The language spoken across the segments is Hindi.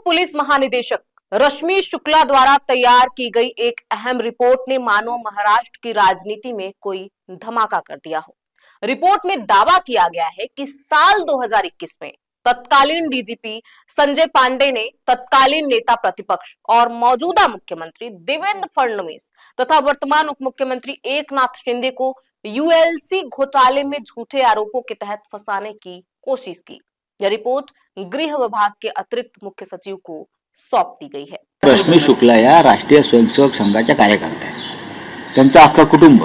पुलिस महानिदेशक रश्मि शुक्ला द्वारा तैयार की गई एक अहम रिपोर्ट ने मानो महाराष्ट्र की राजनीति में कोई धमाका कर दिया हो। रिपोर्ट में दावा किया गया है कि साल 2021 में तत्कालीन डीजीपी संजय पांडे ने तत्कालीन नेता प्रतिपक्ष और मौजूदा मुख्यमंत्री देवेंद्र फडणवीस तथा वर्तमान उप मुख्यमंत्री एकनाथ शिंदे को यूएलसी घोटाले में झूठे आरोपों के तहत फंसाने की कोशिश की। यह रिपोर्ट गृह विभाग के अतिरिक्त मुख्य सचिव को सौंप दी गई है। रश्मि शुक्ला या राष्ट्रीय स्वयंसेवक संघाच्या कार्यकर्त्या आहेत। त्यांचं अख्खं कुटुंब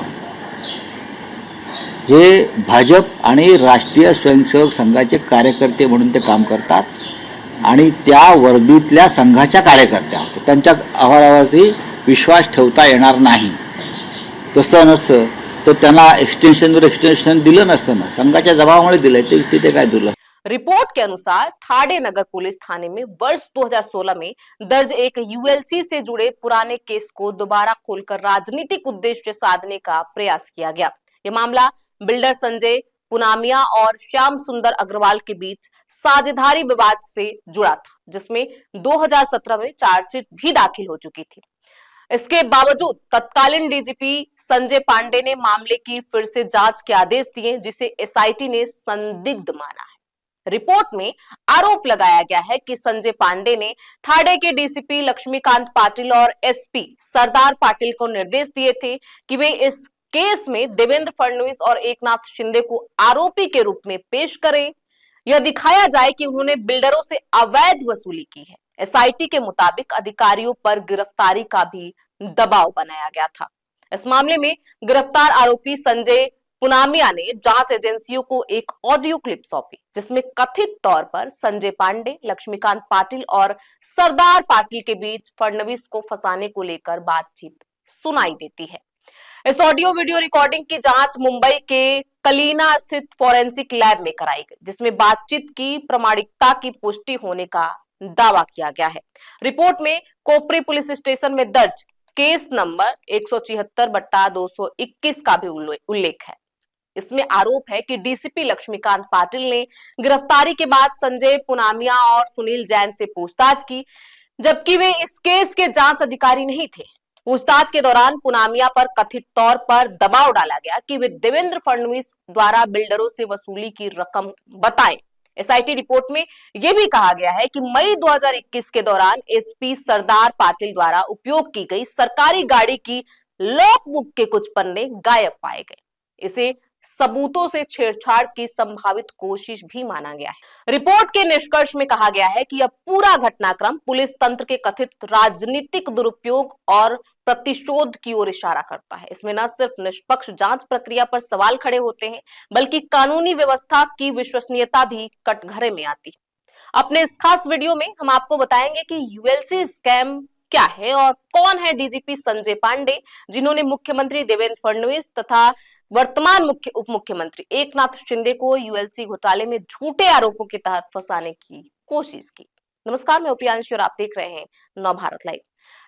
हे भाजप आणि राष्ट्रीय स्वयंसेवक संघाचे कार्यकर्ते म्हणून ते काम करतात आणि त्या वर्दीतल्या संघाच्या कार्यकर्त्या आहेत। त्यांच्या अहवालावरती विश्वास ठेवता येणार नाही। तसं नसतं तर त्यांना एक्सटेंशन दिलं नसतं ना, संघाच्या दबावामुळे दिलंय ते काय दुर्लक्ष। रिपोर्ट के अनुसार ठाणे नगर पुलिस थाने में वर्ष 2016 में दर्ज एक यूएलसी से जुड़े पुराने केस को दोबारा खोलकर राजनीतिक उद्देश्य साधने का प्रयास किया गया। यह मामला बिल्डर संजय पुनामिया और श्याम सुंदर अग्रवाल के बीच साझेदारी विवाद से जुड़ा था, जिसमें 2017 में चार्जशीट भी दाखिल हो चुकी थी। इसके बावजूद तत्कालीन डीजीपी संजय पांडे ने मामले की फिर से जांच के आदेश दिए, जिसे एसआईटी ने संदिग्ध माना है। रिपोर्ट में आरोप लगाया गया है कि संजय पांडे ने ठाणे के डीसीपी लक्ष्मीकांत पाटिल और एसपी सरदार पाटिल को निर्देश दिए थे कि वे इस केस में देवेंद्र फडणवीस और एकनाथ शिंदे को आरोपी के रूप में पेश करें। यह दिखाया जाए कि उन्होंने बिल्डरों से अवैध वसूली की है। एसआईटी के मुताबिक अधिकारियों पर गिरफ्तारी का भी दबाव बनाया गया था। इस मामले में गिरफ्तार आरोपी संजय पुनामिया ने जांच एजेंसियों को एक ऑडियो क्लिप सौंपी, जिसमें कथित तौर पर संजय पांडे, लक्ष्मीकांत पाटिल और सरदार पाटिल के बीच फडणवीस को फंसाने को लेकर बातचीत सुनाई देती है। इस ऑडियो वीडियो रिकॉर्डिंग की जांच मुंबई के कलीना स्थित फॉरेंसिक लैब में कराई गई, जिसमें बातचीत की प्रामाणिकता की पुष्टि होने का दावा किया गया है। रिपोर्ट में कोपरी पुलिस स्टेशन में दर्ज केस नंबर 176/221 का भी उल्लेख है। इसमें आरोप है कि डीसीपी लक्ष्मीकांत पाटिल ने गिरफ्तारी के बाद संजय पुनामिया और सुनील जैन से पूछताछ की, जबकि वे इस केस के जांच अधिकारी नहीं थे। पूछताछ के दौरान पुनामिया पर कथित तौर पर दबाव डाला गया कि वे देवेंद्र फडणवीस द्वारा बिल्डरों से वसूली की रकम बताएं। एसआईटी रिपोर्ट में यह भी कहा गया है कि मई 2021 के दौरान एसपी सरदार पाटिल द्वारा उपयोग की गई सरकारी गाड़ी की लॉक बुक के कुछ पन्ने गायब पाए गए। इसे सबूतों से छेड़छाड़ की संभावित कोशिश भी माना गया है। रिपोर्ट के निष्कर्ष में कहा गया है कि यह पूरा घटनाक्रम पुलिस तंत्र के कथित राजनीतिक दुरुपयोग और प्रतिशोध की ओर इशारा करता है। इसमें न सिर्फ निष्पक्ष जांच प्रक्रिया पर सवाल खड़े होते हैं, बल्कि कानूनी व्यवस्था की विश्वसनीयता भी कटघरे में आती है। अपने इस खास वीडियो में हम आपको बताएंगे कि यूएलसी स्कैम क्या है और कौन है डीजीपी संजय पांडे, जिन्होंने मुख्यमंत्री देवेंद्र फडणवीस तथा वर्तमान उप मुख्यमंत्री एकनाथ शिंदे को यूएलसी घोटाले में झूठे आरोपों के तहत फंसाने की कोशिश की। नमस्कार, मैं प्रियांशी और आप देख रहे हैं नव भारत लाइव।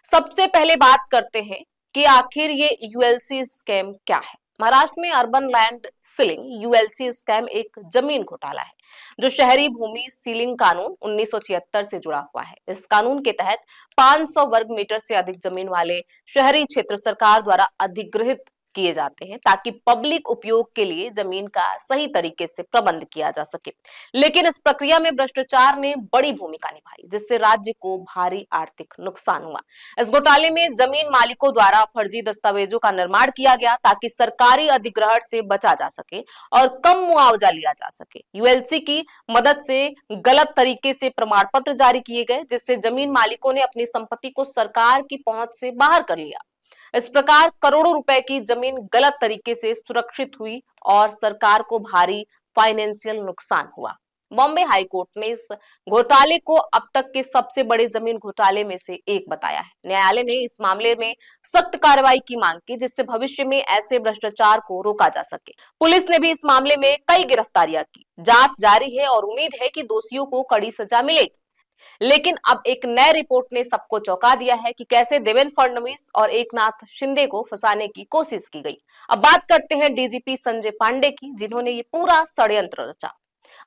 सबसे पहले बात करते हैं कि आखिर ये यूएलसी स्कैम क्या है। महाराष्ट्र में urban land ceiling ULC scam एक जमीन घोटाला है, जो शहरी भूमि सीलिंग कानून 1976 से जुड़ा हुआ है। इस कानून के तहत 500 वर्ग मीटर से अधिक जमीन वाले शहरी क्षेत्र सरकार द्वारा अधिग्रहित किए जाते हैं, ताकि पब्लिक उपयोग के लिए जमीन का सही तरीके से प्रबंध किया जा सके। लेकिन इस प्रक्रिया में भ्रष्टाचार ने बड़ी भूमिका निभाई, जिससे राज्य को भारी आर्थिक नुकसान हुआ। इस घोटाले में जमीन मालिकों द्वारा फर्जी दस्तावेजों का निर्माण किया गया, ताकि सरकारी अधिग्रहण से बचा जा सके और कम मुआवजा लिया जा सके। यूएलसी की मदद से गलत तरीके से प्रमाण पत्र जारी किए गए, जिससे जमीन मालिकों ने अपनी संपत्ति को सरकार की पहुंच से बाहर कर लिया। इस प्रकार करोड़ों रुपए की जमीन गलत तरीके से सुरक्षित हुई और सरकार को भारी फाइनेंशियल नुकसान हुआ। बॉम्बे हाई कोर्ट ने इस घोटाले को अब तक के सबसे बड़े जमीन घोटाले में से एक बताया है। न्यायालय ने इस मामले में सख्त कार्रवाई की मांग की, जिससे भविष्य में ऐसे भ्रष्टाचार को रोका जा सके। पुलिस ने भी इस मामले में कई गिरफ्तारियां की। जांच जारी है और उम्मीद है कि दोषियों को कड़ी सजा मिलेगी। लेकिन अब एक नए रिपोर्ट ने सबको चौंका दिया है कि कैसे देवेंद्र फडणवीस और एकनाथ शिंदे को फंसाने की कोशिश की गई। अब बात करते हैं डीजीपी संजय पांडे की, जिन्होंने ये पूरा षड्यंत्र रचा।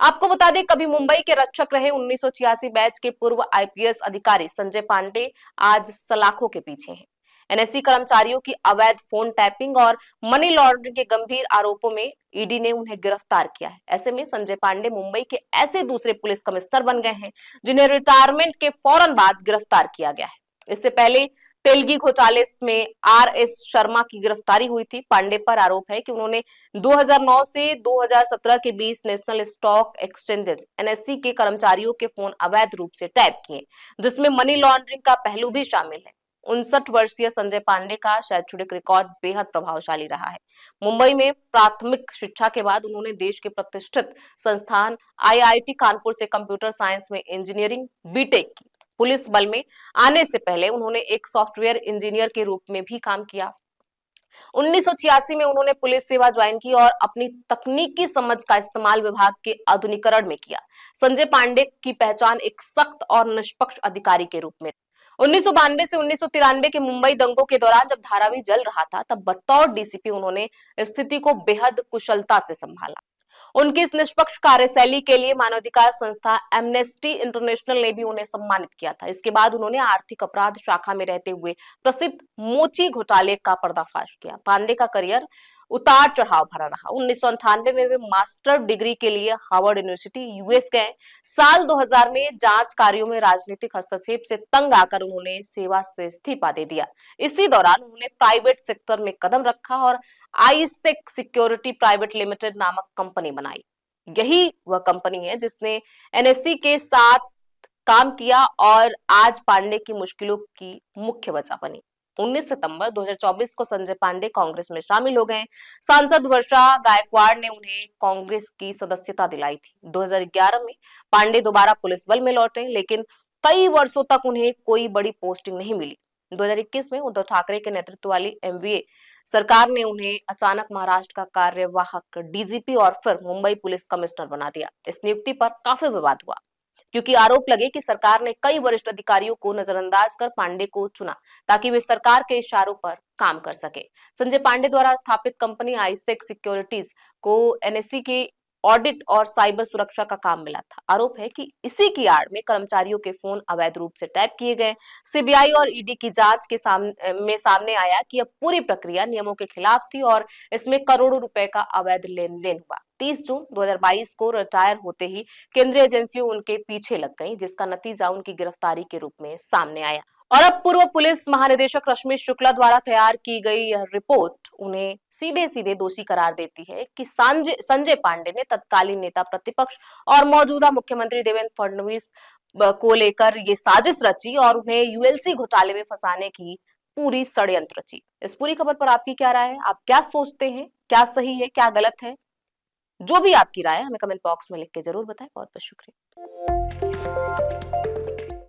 आपको बता दें, कभी मुंबई के रक्षक रहे 1986 बैच के पूर्व आईपीएस अधिकारी संजय पांडे आज सलाखों के पीछे हैं। एनएससी कर्मचारियों की अवैध फोन टैपिंग और मनी लॉन्ड्रिंग के गंभीर आरोपों में ईडी ने उन्हें गिरफ्तार किया है। ऐसे में संजय पांडे मुंबई के ऐसे दूसरे पुलिस कमिश्नर बन गए हैं जिन्हें रिटायरमेंट के फौरन बाद गिरफ्तार किया गया है। इससे पहले तेलगी घोटाले में आरएस शर्मा की गिरफ्तारी हुई थी। पांडे पर आरोप है कि उन्होंने 2009 से 2017 के बीच नेशनल स्टॉक एक्सचेंजेस एनएससी के कर्मचारियों के फोन अवैध रूप से टैप किए, जिसमें मनी लॉन्ड्रिंग का पहलू भी शामिल है। 59 वर्षीय संजय पांडे का शैक्षणिक रिकॉर्ड बेहद प्रभावशाली रहा है। मुंबई में प्राथमिक शिक्षा के बाद उन्होंने देश के प्रतिष्ठित संस्थान आईआईटी कानपुर से कंप्यूटर साइंस में इंजीनियरिंग बीटेक की। पुलिस बल में आने से पहले उन्होंने एक सॉफ्टवेयर इंजीनियर के रूप में भी काम किया। 1986 में उन्होंने पुलिस सेवा ज्वाइन की और अपनी तकनीकी समझ का इस्तेमाल विभाग के आधुनिकीकरण में किया। संजय पांडे की पहचान एक सख्त और निष्पक्ष अधिकारी के रूप में। 1992 से 1993 के मुंबई दंगों के दौरान जब धारावी जल रहा था, तब बतौर डीसीपी उन्होंने स्थिति को बेहद कुशलता से संभाला। उनकी इस निष्पक्ष कार्यशैली के लिए मानवाधिकार संस्था एमनेस्टी इंटरनेशनल ने भी उन्हें सम्मानित किया था। इसके बाद उन्होंने आर्थिक अपराध शाखा में रहते हुए प्रसिद्ध मोची घोटाले का पर्दाफाश किया। पांडे का करियर उतार चढ़ाव भरा रहा। 1998 में वे मास्टर डिग्री के लिए हार्वर्ड यूनिवर्सिटी यूएस गए। साल 2000 में जांच कार्यों में राजनीतिक हस्तक्षेप से तंग आकर उन्होंने सेवा से इस्तीफा दे दिया। इसी दौरान उन्होंने प्राइवेट सेक्टर में कदम रखा और आईसेक सिक्योरिटी प्राइवेट लिमिटेड नामक कंपनी बनाई। यही वह कंपनी है जिसने एनएससी के साथ काम किया और आज पांडे की मुश्किलों की मुख्य वजह बनी। 19 सितंबर 2024 को संजय पांडे कांग्रेस में शामिल हो गए। सांसद वर्षा गायकवाड़ ने उन्हें कांग्रेस की सदस्यता दिलाई थी। 2011 में पांडे दोबारा पुलिस बल में लौटे, लेकिन कई वर्षों तक उन्हें कोई बड़ी पोस्टिंग नहीं मिली। 2021 में उद्धव ठाकरे के नेतृत्व वाली एमवीए सरकार ने उन्हें अचानक महाराष्ट्र का कार्यवाहक डीजीपी और फिर मुंबई पुलिस कमिश्नर बना दिया। इस नियुक्ति पर काफी विवाद हुआ, क्योंकि आरोप लगे कि सरकार ने कई वरिष्ठ अधिकारियों को नजरअंदाज कर पांडे को चुना ताकि वे सरकार के इशारों पर काम कर सके। संजय पांडे द्वारा स्थापित कंपनी आईसेक सिक्योरिटीज को एनएससी के ऑडिट और साइबर सुरक्षा का काम मिला था। आरोप है कि इसी की आड़ में कर्मचारियों के फोन अवैध रूप से टैप किए गए। सीबीआई और ईडी की जांच के सामने आया कि यह पूरी प्रक्रिया नियमों के खिलाफ थी और इसमें करोड़ों रुपए का अवैध लेन देन हुआ। 30 जून 2022 को रिटायर होते ही केंद्रीय एजेंसियों उनके पीछे लग गईं, जिसका नतीजा उनकी गिरफ्तारी के रूप में सामने आया। और अब पूर्व पुलिस महानिदेशक रश्मि शुक्ला द्वारा तैयार की गई यह रिपोर्ट उन्हें सीधे सीधे दोषी करार देती है कि संजय पांडे ने तत्कालीन नेता प्रतिपक्ष और मौजूदा मुख्यमंत्री देवेंद्र फडणवीस को लेकर ये साजिश रची और उन्हें यूएलसी घोटाले में फंसाने की पूरी षड्यंत्र रची। इस पूरी खबर पर आपकी क्या राय है? आप क्या सोचते हैं? क्या सही है, क्या गलत है? जो भी आपकी राय है हमें कमेंट बॉक्स में लिख के जरूर बताएं। बहुत बहुत शुक्रिया।